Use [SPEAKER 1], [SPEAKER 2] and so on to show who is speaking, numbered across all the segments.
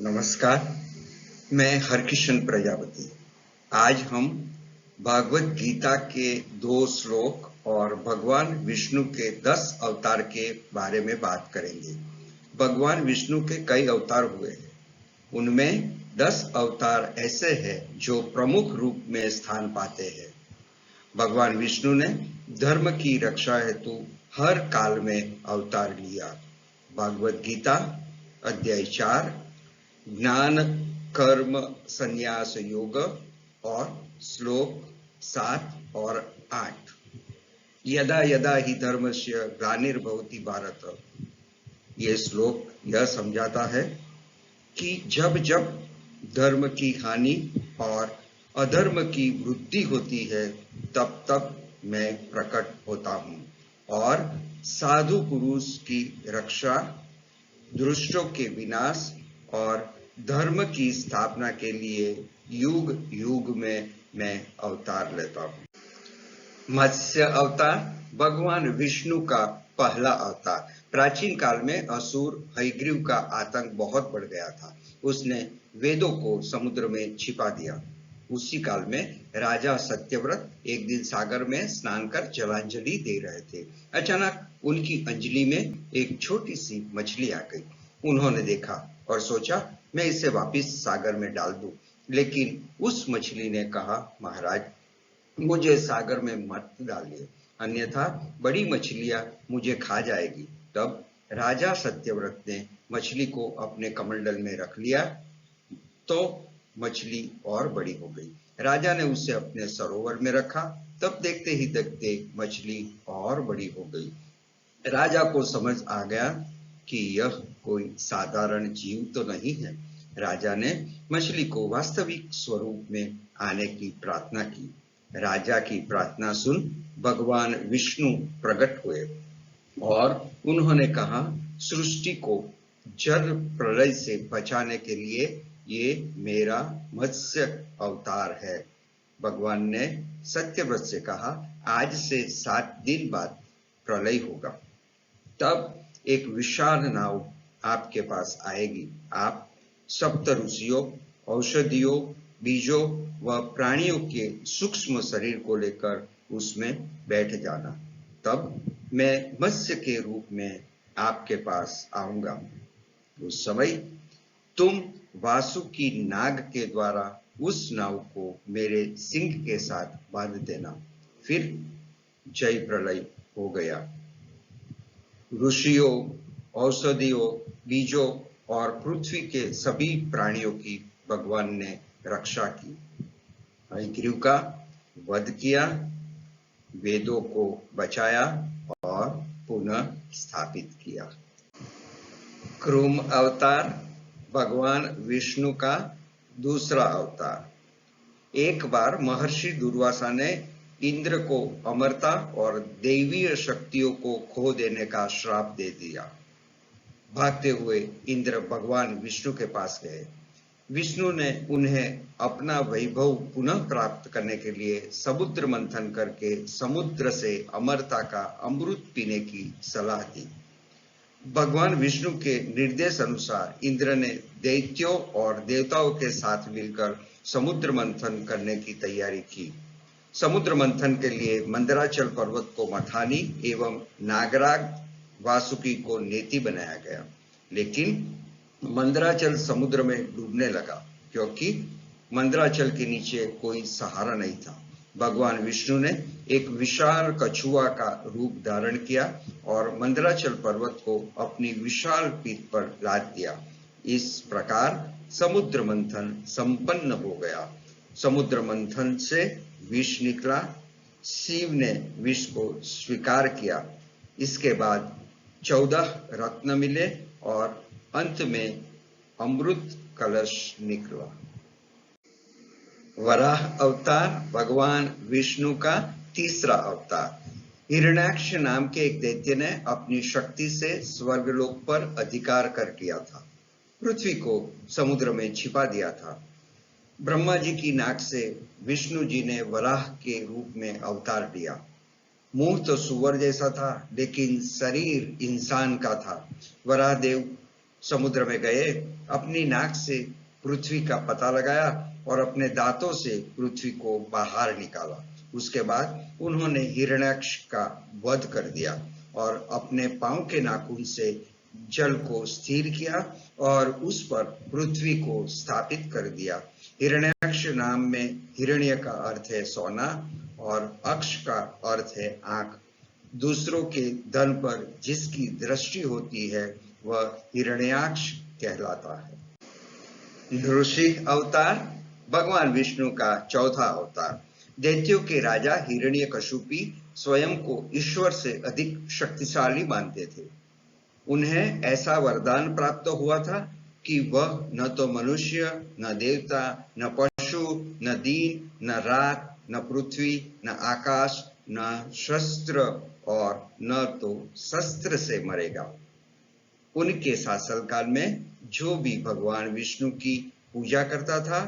[SPEAKER 1] नमस्कार, मैं हरकिशन प्रजापति। आज हम भागवत गीता के 2 श्लोक और भगवान विष्णु के 10 अवतार के बारे में बात करेंगे। भगवान विष्णु के कई अवतार हुए हैं। उनमें 10 अवतार ऐसे हैं जो प्रमुख रूप में स्थान पाते हैं। भगवान विष्णु ने धर्म की रक्षा हेतु हर काल में अवतार लिया। भागवत गीता अध्याय 4 ज्ञान कर्म संन्यास योग और श्लोक 7 और 8। यदा यदा ही धर्मस्य ग्लानिर्भवति भारत। ये श्लोक यह समझाता है कि जब जब धर्म की हानि और अधर्म की वृद्धि होती है तब तब मैं प्रकट होता हूँ और साधु पुरुष की रक्षा, दुष्टों के विनाश और धर्म की स्थापना के लिए युग युग में मैं अवतार लेता हूँ। मत्स्य अवतार भगवान विष्णु का पहला अवतार। प्राचीन काल में असुर हयग्रीव का आतंक बहुत बढ़ गया था। उसने वेदों को समुद्र में छिपा दिया। उसी काल में राजा सत्यव्रत एक दिन सागर में स्नान कर जलांजलि दे रहे थे। अचानक उनकी अंजलि में एक छोटी सी मछली आ गई। उन्होंने देखा और सोचा मैं इसे वापस सागर में डाल दूं, लेकिन उस मछली ने कहा, महाराज मुझे सागर में मत डालिए, अन्यथा बड़ी मछलियां मुझे खा जाएगी। तब राजा सत्यव्रत ने मछली को अपने कमंडल में रख लिया तो मछली और बड़ी हो गई। राजा ने उसे अपने सरोवर में रखा। तब देखते ही देखते मछली और बड़ी हो गई। राजा को समझ आ गया कि यह कोई साधारण जीव तो नहीं है। राजा ने मछली को वास्तविक स्वरूप में आने की प्रार्थना की। राजा की प्रार्थना सुन भगवान विष्णु प्रकट हुए और उन्होंने कहा, सृष्टि को जल प्रलय से बचाने के लिए ये मेरा मत्स्य अवतार है। भगवान ने सत्यव्रत से कहा, आज से 7 दिन बाद प्रलय होगा। तब एक विशाल नाव आपके पास आएगी। आप सप्त ऋषियों, औषधियों, बीजों व प्राणियों के सूक्ष्म शरीर को लेकर उसमें बैठ जाना। तब मैं मत्स्य के रूप में आपके पास आऊंगा। उस समय तुम वासुकी नाग के द्वारा उस नाव को मेरे सिंह के साथ बांध देना। फिर जय प्रलय हो गया। ऋषियों, औषधियों, बीजों और पृथ्वी के सभी प्राणियों की भगवान ने रक्षा की। हयग्रीव का वध किया, वेदों को बचाया और पुनः स्थापित किया। कृम अवतार भगवान विष्णु का दूसरा अवतार। एक बार महर्षि दुर्वासा ने इंद्र को अमरता और दैवीय शक्तियों को खो देने का श्राप दे दिया। भागते हुए इंद्र भगवान विष्णु के पास गए। विष्णु ने उन्हें अपना वैभव पुनः प्राप्त करने के लिए समुद्र मंथन करके समुद्र से अमरता का अमृत पीने की सलाह दी। भगवान विष्णु के निर्देश अनुसार इंद्र ने दैत्यों और देवताओं के साथ मिलकर समुद्र मंथन करने की तैयारी की। समुद्र मंथन के लिए मंदराचल पर्वत को मथानी एवं नागराज वासुकी को नेति बनाया गया, लेकिन मंदराचल समुद्र में डूबने लगा क्योंकि मंदराचल के नीचे कोई सहारा नहीं था। भगवान विष्णु ने एक विशाल कछुआ का रूप धारण किया और मंदराचल पर्वत को अपनी विशाल पीठ पर लाद दिया। इस प्रकार समुद्र मंथन संपन्न हो गया। समुद्र मंथन से विष निकला। शिव ने विष को स्वीकार किया। इसके बाद 14 रत्न मिले और अंत में अमृत कलश निकला। वराह अवतार भगवान विष्णु का तीसरा अवतार। हिरण्याक्ष नाम के एक दैत्य ने अपनी शक्ति से स्वर्गलोक पर अधिकार कर लिया था। पृथ्वी को समुद्र में छिपा दिया था। ब्रह्मा जी की नाक से विष्णु जी ने वराह के रूप में अवतार लिया। मुंह तो सुअर जैसा था, लेकिन शरीर इंसान का था। वराह देव समुद्र में गए, अपनी नाक से पृथ्वी का पता लगाया और अपने दांतों से पृथ्वी को बाहर निकाला। उसके बाद उन्होंने हिरण्याक्ष का वध कर दिया और अपने पांव के नाखून से जल को स्थिर किया और उस पर पृथ्वी को स्थापित कर दिया। हिरण्याक्ष नाम में हिरण्य का अर्थ है सोना और अक्ष का अर्थ है आंख। दूसरों के धन पर जिसकी दृष्टि होती है वह हिरण्याक्ष कहलाता है। नृसिंह अवतार भगवान विष्णु का चौथा अवतार। दैत्यों के राजा हिरण्यकशिपु स्वयं को ईश्वर से अधिक शक्तिशाली मानते थे। उन्हें ऐसा वरदान प्राप्त हुआ था कि वह न तो मनुष्य, न देवता, न पशु, न दिन, न रात, न पृथ्वी, न आकाश, न शस्त्र और न तो शस्त्र से मरेगा। उनके शासनकाल में जो भी भगवान विष्णु की पूजा करता था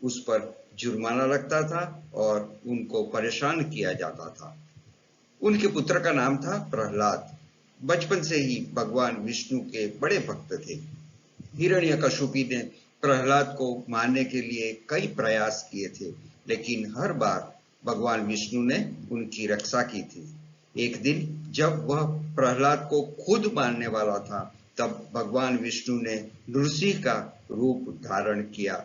[SPEAKER 1] उस पर जुर्माना लगता था और उनको परेशान किया जाता था। उनके पुत्र का नाम था प्रहलाद। बचपन से ही भगवान विष्णु के बड़े भक्त थे। हिरण्यकशिपु ने प्रहलाद को मारने के लिए कई प्रयास किए थे, लेकिन हर बार भगवान विष्णु ने उनकी रक्षा की थी। एक दिन जब वह प्रहलाद को खुद मारने वाला था, तब भगवान विष्णु ने नृसिंह का रूप धारण किया।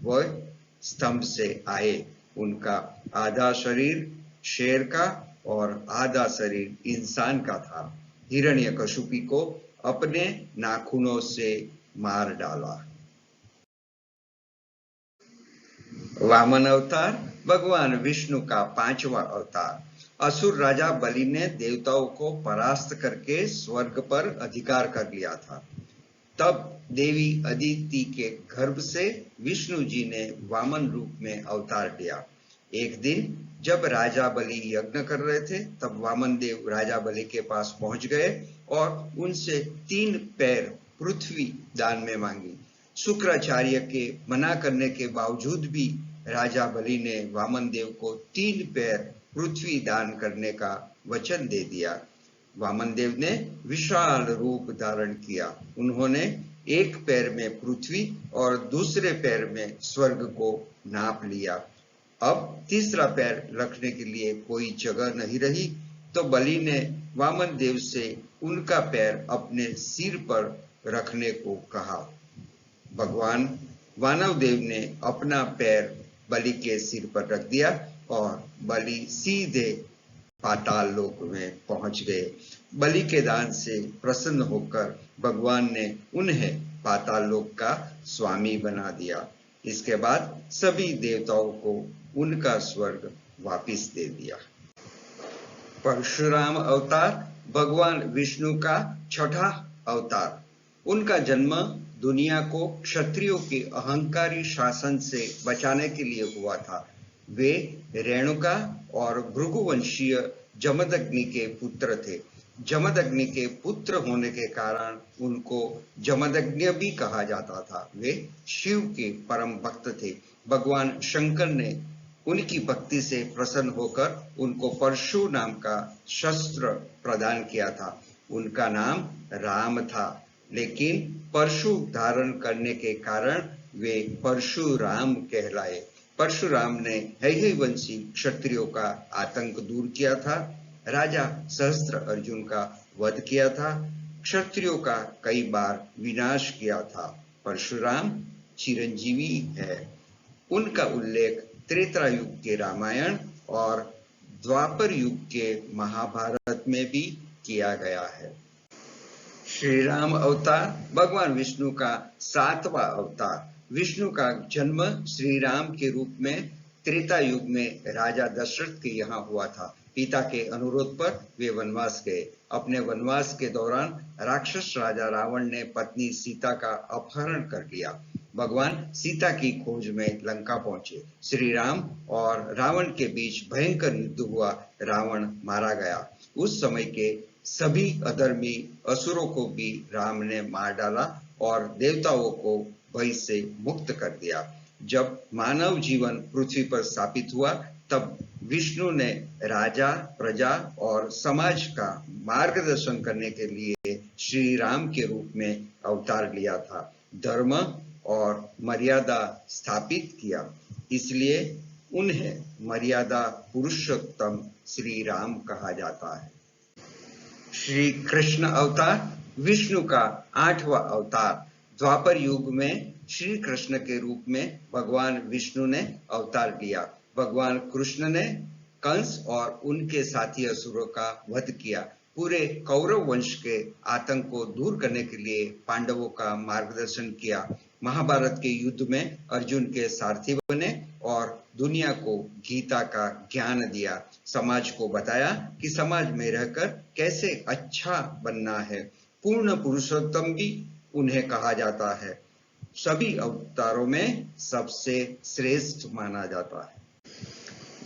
[SPEAKER 1] वह स्तंभ से आए। उनका आधा शरीर शेर का और आधा शरीर इंसान का था। हिरण्यकशिपु को अपने नाखूनों से मार डाला। वामन अवतार भगवान विष्णु का पांचवा अवतार। असुर राजा बलि ने देवताओं को परास्त करके स्वर्ग पर अधिकार कर लिया था। तब देवी अदिति के गर्भ से विष्णु जी ने वामन रूप में अवतार लिया। एक दिन जब राजा बलि यज्ञ कर रहे थे, तब वामन देव राजा बलि के पास पहुंच गए और उनसे 3 पैर पृथ्वी दान में मांगी। शुक्राचार्य के मना करने के बावजूद भी राजा बलि ने वामन देव को 3 पैर पृथ्वी दान करने का वचन दे दिया। वामन देव ने विशाल रूप धारण किया। उन्होंने एक पैर में पृथ्वी और दूसरे पैर में स्वर्ग को नाप लिया। अब तीसरा पैर रखने के लिए कोई जगह नहीं रही, तो बलि ने वामन देव से उनका पैर अपने सिर पर रखने को कहा। भगवान वामन देव ने अपना पैर बलि के सिर पर रख दिया और बलि सीधे पाताल लोक में पहुंच गए। बलि के दान से प्रसन्न होकर भगवान ने उन्हें पाताल लोक का स्वामी बना दिया। इसके बाद सभी देवताओं को उनका स्वर्ग वापिस दे दिया। परशुराम अवतार भगवान विष्णु का छठा अवतार। उनका जन्म दुनिया को क्षत्रियों के अहंकारी शासन से बचाने के लिए हुआ था। वे रेणुका और भृगुवंशीय जमदग्नि के पुत्र थे। जमदग्नि के पुत्र होने के कारण उनको जमदग्नि भी कहा जाता था। वे शिव के परम भक्त थे। भगवान शंकर ने उनकी भक्ति से प्रसन्न होकर उनको परशु नाम का शस्त्र प्रदान किया था। उनका नाम राम था, लेकिन परशु धारण करने के कारण वे परशुराम कहलाए। परशुराम ने हैहयवंशी क्षत्रियों का आतंक दूर किया था। राजा सहस्त्र अर्जुन का वध किया था। क्षत्रियों का कई बार विनाश किया था। परशुराम चिरंजीवी है। उनका उल्लेख त्रेता युग के रामायण और द्वापर युग के महाभारत में भी किया गया है। श्री राम अवतार भगवान विष्णु का 7वां अवतार। विष्णु का जन्म श्री राम के रूप में त्रेता युग में राजा दशरथ के यहाँ हुआ था। पिता के अनुरोध पर वे वनवास गए। अपने वनवास के दौरान राक्षस राजा रावण ने पत्नी सीता का अपहरण कर लिया। भगवान सीता की खोज में लंका पहुंचे। श्री राम और रावण के बीच भयंकर युद्ध हुआ। रावण मारा गया। उस समय के सभी अधर्मी असुरों को भी राम ने मार डाला और देवताओं को भय से मुक्त कर दिया। जब मानव जीवन पृथ्वी पर स्थापित हुआ, तब विष्णु ने राजा, प्रजा और समाज का मार्गदर्शन करने के लिए श्री राम के रूप में अवतार लिया था, धर्म और मर्यादा स्थापित किया। इसलिए उन्हें मर्यादा पुरुषोत्तम श्री राम कहा जाता है। श्री कृष्ण अवतार विष्णु का 8वां अवतार। द्वापर युग में श्री कृष्ण के रूप में भगवान विष्णु ने अवतार लिया। भगवान कृष्ण ने कंस और उनके साथी असुरों का वध किया। पूरे कौरव वंश के आतंक को दूर करने के लिए पांडवों का मार्गदर्शन किया। महाभारत के युद्ध में अर्जुन के सारथी बने और दुनिया को गीता का ज्ञान दिया। समाज को बताया कि समाज में रहकर कैसे अच्छा बनना है। पूर्ण पुरुषोत्तम भी उन्हें कहा जाता है। सभी अवतारों में सबसे श्रेष्ठ माना जाता है।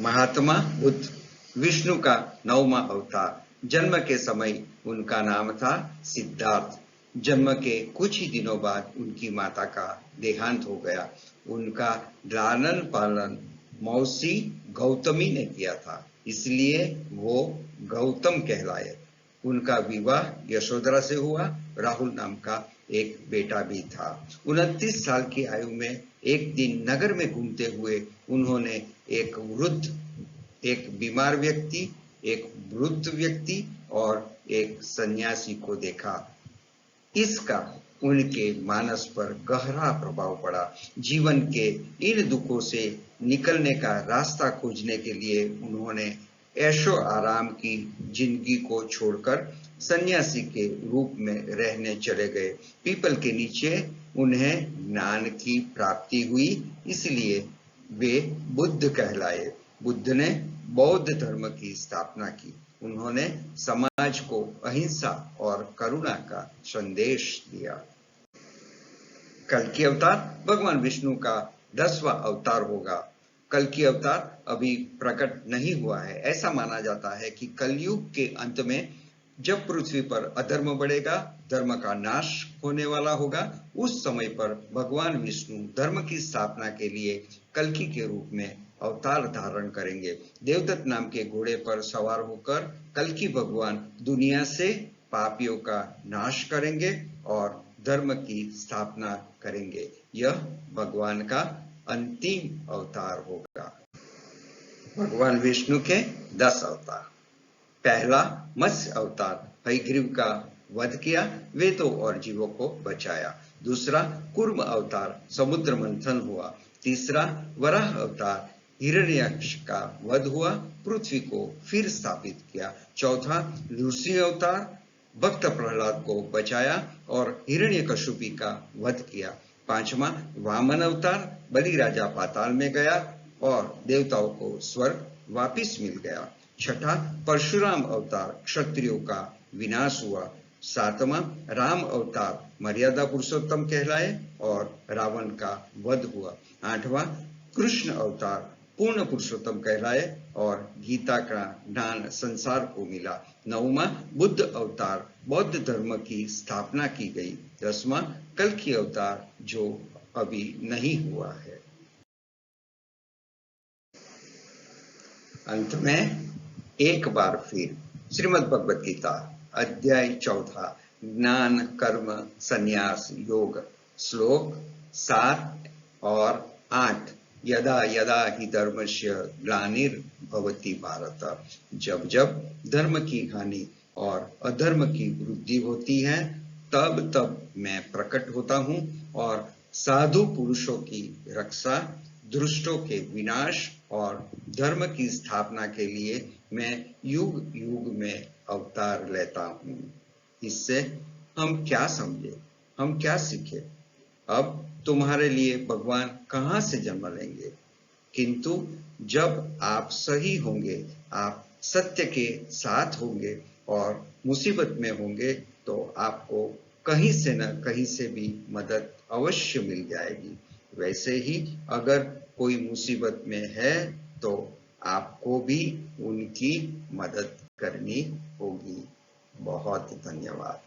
[SPEAKER 1] महात्मा बुद्ध विष्णु का 9वां अवतार। जन्म के समय उनका नाम था सिद्धार्थ। जन्म के कुछ ही दिनों बाद उनकी माता का देहांत हो गया। उनका लालन पालन मौसी गौतमी ने किया था, इसलिए वो गौतम कहलाए। उनका विवाह यशोधरा से हुआ। राहुल नाम का एक बेटा भी था। 29 साल की आयु में एक दिन नगर में घूमते हुए उन्होंने एक वृद्ध, एक बीमार व्यक्ति, एक वृद्ध व्यक्ति और एक सन्यासी को देखा। इसका उनके मानस पर गहरा प्रभाव पड़ा। जीवन के इन दुखों से निकलने का रास्ता खोजने के लिए उन्होंने ऐशो आराम की जिंदगी को छोड़कर सन्यासी के रूप में रहने चले गए। पीपल के नीचे उन्हें ज्ञान की प्राप्ति हुई, इसलिए वे बुद्ध कहलाए। बुद्ध ने बौद्ध धर्म की स्थापना की। उन्होंने समाज को अहिंसा और करुणा का संदेश दिया। कल्कि अवतार भगवान विष्णु का 10वां अवतार होगा। कल्कि अवतार अभी प्रकट नहीं हुआ है। ऐसा माना जाता है कि कलयुग के अंत में जब पृथ्वी पर अधर्म बढ़ेगा, धर्म का नाश होने वाला होगा, उस समय पर भगवान विष्णु धर्म की स्थापना के लिए कल्कि के रूप में अवतार धारण करेंगे। देवदत्त नाम के घोड़े पर सवार होकर कल्कि भगवान दुनिया से पापियों का नाश करेंगे और धर्म की स्थापना करेंगे। यह भगवान का अंतिम अवतार होगा। भगवान विष्णु के 10 अवतार। पहला मत्स्य अवतार, हयग्रीव का वध किया, वेदों और जीवों को बचाया। दूसरा कूर्म अवतार, समुद्र मंथन हुआ। तीसरा वराह अवतार, हिरण्यकश का वध हुआ, पृथ्वी को फिर स्थापित किया। चौथा नृसिंह अवतार, भक्त प्रहलाद को बचाया और हिरण्यकशिपु का वध किया। पांचवा वामन अवतार, बलि राजा पाताल में गया और देवताओं को स्वर्ग वापिस मिल गया। छठा परशुराम अवतार, क्षत्रियों का विनाश हुआ। सातवां राम अवतार, मर्यादा पुरुषोत्तम कहलाए और रावण का वध हुआ। आठवां कृष्ण अवतार, पूर्ण पुरुषोत्तम कहलाए और गीता का ज्ञान संसार को मिला। नौवां बुद्ध अवतार, बौद्ध धर्म की स्थापना की गई। 10वां कल्कि अवतार, जो अभी नहीं हुआ है। अंत में एक बार फिर श्रीमद् भगवद गीता अध्याय 4 ज्ञान कर्म संन्यास योग श्लोक 7 और 8। यदा यदा हि धर्मस्य ग्लानिर्भवति भारत। जब जब धर्म की हानि और अधर्म की वृद्धि होती है, तब तब मैं प्रकट होता हूँ और साधु पुरुषों की रक्षा, दुष्टों के विनाश और धर्म की स्थापना के लिए मैं युग युग में अवतार लेता हूँ। इससे हम क्या समझे, हम क्या सीखे? अब तुम्हारे लिए भगवान कहाँ से जन्म लेंगे? किंतु जब आप सही होंगे, आप सत्य के साथ होंगे और मुसीबत में होंगे, तो आपको कहीं से न कहीं से भी मदद अवश्य मिल जाएगी। वैसे ही अगर कोई मुसीबत में है तो आपको भी उनकी मदद करनी होगी। बहुत धन्यवाद।